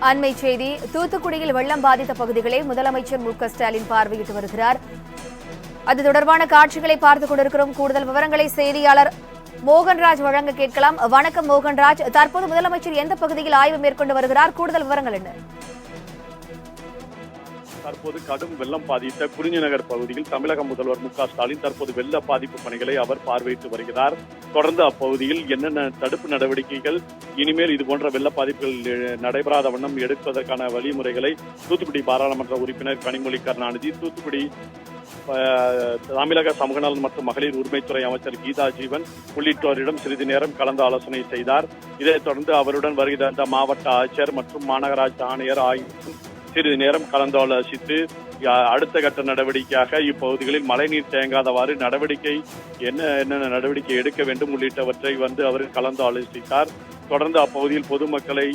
அண்மை செய்தி. தூத்துக்குடியில் வெள்ளம் பாதித்த பகுதிகளை முதலமைச்சர் மு.க.ஸ்டாலின் பார்வையிட்டு வருகிறார். அது தொடர்பான காட்சிகளை பார்த்துக் கொண்டிருக்கிறோம். கூடுதல் விவரங்களை செய்தியாளர் மோகன்ராஜ் வழங்க கேட்கலாம். வணக்கம் மோகன்ராஜ். தற்போது முதலமைச்சர் எந்த பகுதியில் ஆய்வு மேற்கொண்டு வருகிறார்? கூடுதல் விவரங்கள் என்ன? தற்போது கடும் வெள்ளம் பாதித்த குறிஞ்சி நகர் பகுதியில் தமிழக முதல்வர் மு.க.ஸ்டாலின் தற்போது வெள்ள பாதிப்பு பணிகளை அவர் பார்வையிட்டு வருகிறார். தொடர்ந்து அப்பகுதியில் என்னென்ன தடுப்பு நடவடிக்கைகள் இனிமேல் இதுபோன்ற வெள்ள பாதிப்புகள் நடைபெறாத வண்ணம் எடுப்பதற்கான வழிமுறைகளை தூத்துக்குடி பாராளுமன்ற உறுப்பினர் கனிமொழி கருணாநிதி, தூத்துக்குடி தமிழக சமூக நலன் மற்றும் மகளிர் உரிமைத்துறை அமைச்சர் கீதா ஜீவன் உள்ளிட்டோரிடம் சிறிது நேரம் கலந்து ஆலோசனை செய்தார். இதைத் தொடர்ந்து அவருடன் வருகை தந்த மாவட்ட ஆட்சியர் மற்றும் மாநகராட்சி ஆணையர் ஆகியோரும் சிறிது நேரம் கலந்தாலோசித்து அடுத்த கட்ட நடவடிக்கையாக இப்பகுதிகளில் மழைநீர் தேங்காதவாறு என்னென்ன நடவடிக்கை எடுக்க வேண்டும் உள்ளிட்டவற்றை அவர் கலந்து ஆலோசித்தார். தொடர்ந்து அப்பகுதியில் பொதுமக்களை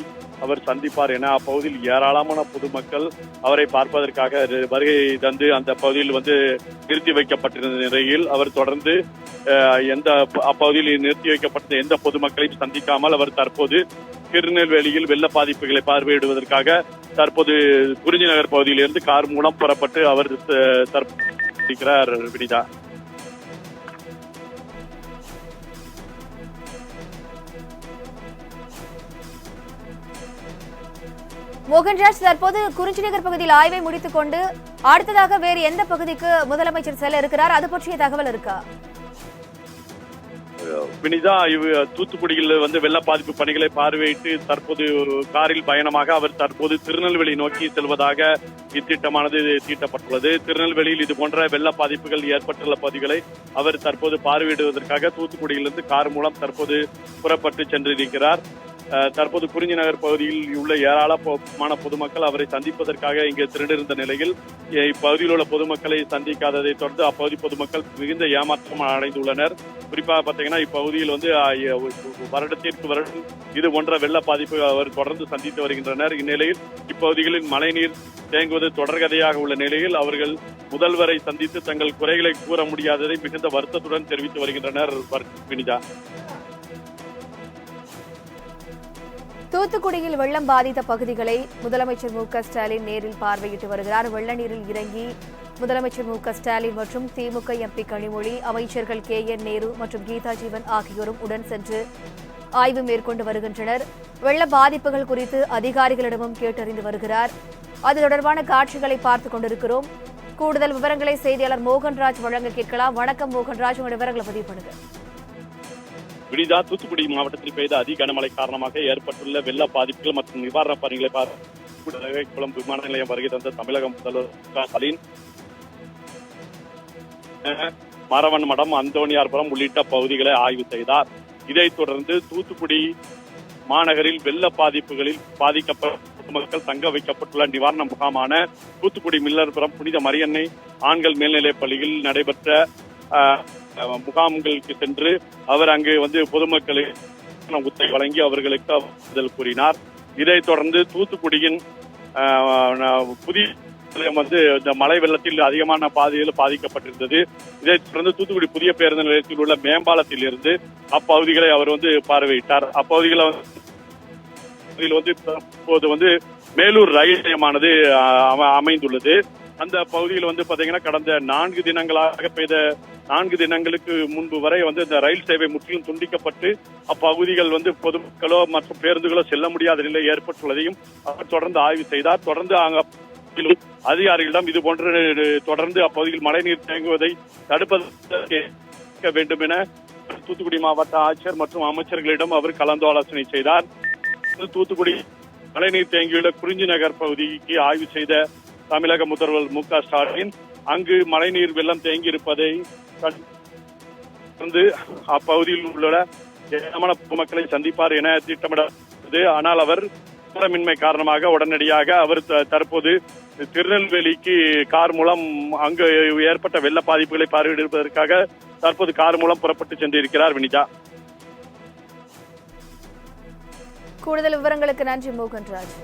அவர் சந்திப்பார் என அப்பகுதியில் ஏராளமான பொதுமக்கள் அவரை பார்ப்பதற்காக வருகை தந்து அந்த பகுதியில் நிறுத்தி வைக்கப்பட்டிருந்த நிலையில் அவர் தொடர்ந்து அப்பகுதியில் நிறுத்தி வைக்கப்பட்ட எந்த பொதுமக்களையும் சந்திக்காமல் அவர் தற்போது திருநெல்வேலியில் வெள்ள பாதிப்புகளை பார்வையிடுவதற்காக தற்போது குறிஞ்சி நகர் பகுதியிலிருந்து கார் மூலம் புறப்பட்டு அவர் இருக்கிறார். வினிதா, மோகன்ராஜ், தற்போது குறிஞ்சி நகர் பகுதியில் ஆய்வை முடித்துக் கொண்டு அடுத்ததாக வேறு எந்த பகுதிக்கு முதலமைச்சர் செல்ல இருக்கிறார்? அது பற்றிய தகவல் இருக்கா? வினிதா, தூத்துக்குடியில் வெள்ள பாதிப்பு பணிகளை பார்வையிட்டு தற்போது ஒரு காரில் பயணமாக அவர் தற்போது திருநெல்வேலி நோக்கி செல்வதாக இத்திட்டமானது தீட்டப்பட்டுள்ளது. திருநெல்வேலியில் இதுபோன்ற வெள்ள பாதிப்புகள் ஏற்பட்டுள்ள பகுதிகளை அவர் தற்போது பார்வையிடுவதற்காக தூத்துக்குடியிலிருந்து கார் மூலம் தற்போது புறப்பட்டு சென்றிருக்கிறார். தற்போது குறிஞ்சி நகர் பகுதியில் உள்ள ஏராளமான பொதுமக்கள் அவரை சந்திப்பதற்காக இங்கு திரண்டிருந்த நிலையில் இப்பகுதியில் உள்ள பொதுமக்களை சந்திக்காததை தொடர்ந்து அப்பகுதி பொதுமக்கள் மிகுந்த ஏமாற்றம் அடைந்துள்ளனர். குறிப்பாக பார்த்தீங்கன்னா இப்பகுதியில் வருடத்திற்கு வருடம் இது போன்ற வெள்ள பாதிப்பு அவர் தொடர்ந்து சந்தித்து வருகின்றனர். இந்நிலையில் இப்பகுதிகளில் மழைநீர் தேங்குவது தொடர்கதையாக உள்ள நிலையில் அவர்கள் முதல்வரை சந்தித்து தங்கள் குறைகளை கூற முடியாததை மிகுந்த வருத்தத்துடன் தெரிவித்து வருகின்றனர். வினிதா, தூத்துக்குடியில் வெள்ளம் பாதித்த பகுதிகளை முதலமைச்சர் மு.க.ஸ்டாலின் நேரில் பார்வையிட்டு வருகிறார். வெள்ள நீரில் இறங்கி முதலமைச்சர் மு.க.ஸ்டாலின் மற்றும் திமுக எம்பி கனிமொழி, அமைச்சர்கள் கே.என். நேரு மற்றும் கீதா ஜீவன் ஆகியோரும் உடன் சென்று ஆய்வு மேற்கொண்டு வருகின்றனர். வெள்ள பாதிப்புகள் குறித்து அதிகாரிகளிடமும் கேட்டறிந்து வருகிறார். அது தொடர்பான காட்சிகளை பார்த்துக் கொண்டிருக்கிறோம். கூடுதல் விவரங்களை செய்தியாளர் மோகன்ராஜ் வழங்க கேட்கலாம். வணக்கம் மோகன்ராஜ், உங்களுடைய விவரங்களை பதிவு பண்ணுங்க. வினிதா, தூத்துக்குடி மாவட்டத்தில் பெய்த அதி கனமழை காரணமாக ஏற்பட்டுள்ள வெள்ள பாதிப்புகள் மற்றும் நிவாரணப் பணிகளை குளம் விமான நிலையம் வருகை தந்த தமிழக முதல்வர் ஸ்டாலின் மரவன் மடம், அந்தோணியார்புரம் உள்ளிட்ட பகுதிகளை ஆய்வு செய்தார். இதைத் தொடர்ந்து தூத்துக்குடி மாநகரில் வெள்ள பாதிப்புகளில் பாதிக்கப்பட்ட மக்கள் தங்க வைக்கப்பட்டுள்ள நிவாரண முகாமான தூத்துக்குடி மில்லர்புரம் புனித மரியன்னை ஆண்கள் மேல்நிலைப் பள்ளியில் நடைபெற்ற முகாம்களுக்கு சென்று அவர் அங்கு பொதுமக்களுக்கு உத்தரவு வழங்கி அவர்களுக்கு பதில் கூறினார். இதைத் தொடர்ந்து தூத்துக்குடியின் புதிய இந்த மழை வெள்ளத்தில் அதிகமான பாதையில் பாதிக்கப்பட்டிருந்தது. இதைத் தொடர்ந்து தூத்துக்குடி புதிய பேருந்து நிலையத்தில் உள்ள மேம்பாலத்தில் இருந்து அப்பகுதிகளை அவர் பார்வையிட்டார். அப்பகுதிகளில் இப்போது மேலூர் ரயில் நிலையமானது அமைந்துள்ளது. அந்த பகுதியில் பாத்தீங்கன்னா கடந்த 4 தினங்களாக பெய்த 4 தினங்களுக்கு முன்பு வரை இந்த ரயில் சேவை முற்றிலும் துண்டிக்கப்பட்டு அப்பகுதிகள் பொதுமக்களோ மற்றும் பேருந்துகளோ செல்ல முடியாத நிலை ஏற்பட்டுள்ளதையும் அவர் தொடர்ந்து ஆய்வு செய்தார். தொடர்ந்து அதிகாரிகளிடம் இது போன்று தொடர்ந்து அப்பகுதியில் மழைநீர் தேங்குவதை தடுப்பதற்கு வேண்டும் என தூத்துக்குடி மாவட்ட ஆட்சியர் மற்றும் அமைச்சர்களிடம் அவர் கலந்து ஆலோசனை செய்தார். தூத்துக்குடி மழைநீர் தேங்கியுள்ள குறிஞ்சி நகர் பகுதிக்கு ஆய்வு செய்த தமிழக முதல்வர் மு.க.ஸ்டாலின் அங்கு மழைநீர் வெள்ளம் தேங்கி இருப்பதை அப்பகுதியில் உள்ள ஏராளமான பொதுமக்களை சந்திப்பார் என திட்டமிடப்பட்டது. ஆனால் அவர் மின்மை காரணமாக உடனடியாக அவர் தற்போது திருநெல்வேலிக்கு கார் மூலம் அங்கு ஏற்பட்ட வெள்ள பாதிப்புகளை பார்வையிடுவதற்காக தற்போது கார் மூலம் புறப்பட்டு சென்றிருக்கிறார். வினிதா, கூடுதல் விவரங்களுக்கு நன்றி மோகன்ராஜ்.